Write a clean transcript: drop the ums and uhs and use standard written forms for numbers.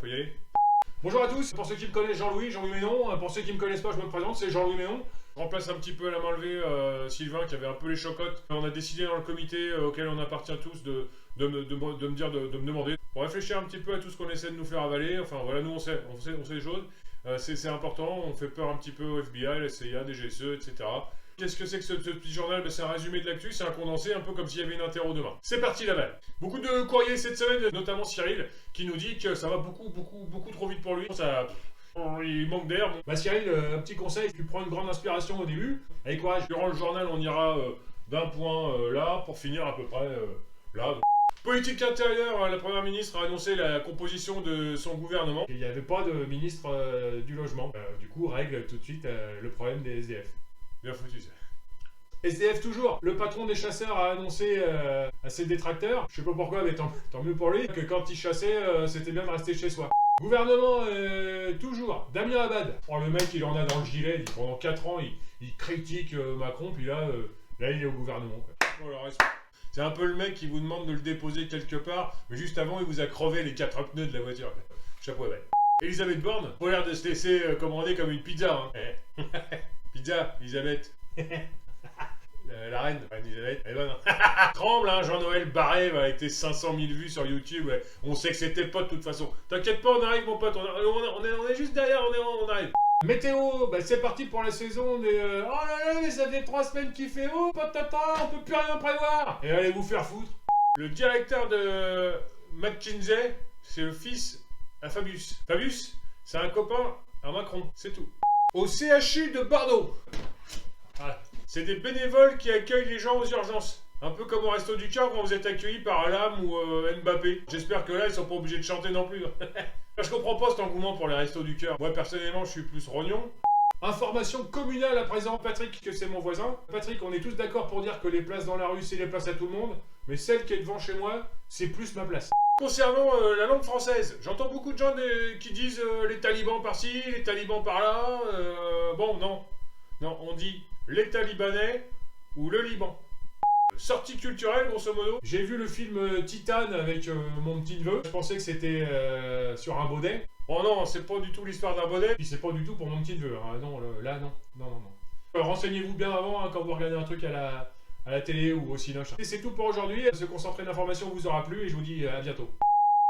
peut y aller. Bonjour à tous, pour ceux qui me connaissent, Jean-Louis Ménon. Pour ceux qui me connaissent pas, je me présente, c'est Jean-Louis Ménon. Je remplace un petit peu à la main levée Sylvain qui avait un peu les chocottes. On a décidé dans le comité auquel on appartient tous de me demander, pour réfléchir un petit peu à tout ce qu'on essaie de nous faire avaler. Enfin voilà, nous on sait les choses. C'est important, on fait peur un petit peu au FBI, la CIA, DGSE, etc. Qu'est-ce que c'est que ce petit journal? C'est un résumé de l'actu, c'est un condensé, un peu comme s'il y avait une interro demain. C'est parti la balle. Beaucoup de courriers cette semaine, notamment Cyril, qui nous dit que ça va beaucoup trop vite pour lui. Il manque d'air. Bah Cyril, un petit conseil, tu prends une grande inspiration au début. Avec courage, durant le journal, on ira d'un point là, pour finir à peu près là. Politique intérieure, la première ministre a annoncé la composition de son gouvernement. Il n'y avait pas de ministre du logement. Du coup, règle tout de suite le problème des SDF. Bien foutu ça. SDF toujours. Le patron des chasseurs a annoncé à ses détracteurs, je sais pas pourquoi, mais tant mieux pour lui, que quand il chassait, c'était bien de rester chez soi. Gouvernement, toujours. Damien Abad. Oh, le mec, il en a dans le gilet. Pendant 4 ans, il critique Macron, puis là, il est au gouvernement. Quoi. Voilà, c'est un peu le mec qui vous demande de le déposer quelque part, mais juste avant, il vous a crevé les 4 pneus de la voiture. Chapeau à belle. Elisabeth Borne, pas l'air de se laisser commander comme une pizza. Hein. Pizza, Elisabeth. La reine Elisabeth, elle est bonne. Hein. Tremble, hein, Jean-Noël Barré avec tes 500 000 vues sur YouTube. Ouais. On sait que c'est tes potes de toute façon. T'inquiète pas, on arrive, mon pote. On est juste derrière, on arrive. Météo, bah c'est parti pour la saison des... Oh là là, mais ça fait 3 semaines qu'il fait haut, patata, on peut plus rien prévoir. Et allez vous faire foutre. Le directeur de McKinsey, c'est le fils à Fabius. Fabius, c'est un copain à Macron, c'est tout. Au CHU de Bordeaux. Ah, c'est des bénévoles qui accueillent les gens aux urgences. Un peu comme au Resto du Cœur quand vous êtes accueilli par Alam ou Mbappé. J'espère que là, ils sont pas obligés de chanter non plus. Je comprends pas cet engouement pour les Restos du Cœur. Moi, personnellement, je suis plus rognon. Information communale à présent, Patrick, que c'est mon voisin. Patrick, on est tous d'accord pour dire que les places dans la rue, c'est les places à tout le monde. Mais celle qui est devant chez moi, c'est plus ma place. Concernant la langue française, j'entends beaucoup de gens qui disent les talibans par-ci, les talibans par-là. Bon, non. Non, on dit les talibanais ou le Liban. Sortie culturelle, grosso modo. J'ai vu le film Titan avec mon petit neveu. Je pensais que c'était sur un baudet. Oh non, c'est pas du tout l'histoire d'un baudet. Puis c'est pas du tout pour mon petit neveu. Hein. Non, là, non. Non. Renseignez-vous bien avant hein, quand vous regardez un truc à la télé ou au cinoche. Et c'est tout pour aujourd'hui. Ce concentré d'informations vous aura plu et je vous dis à bientôt.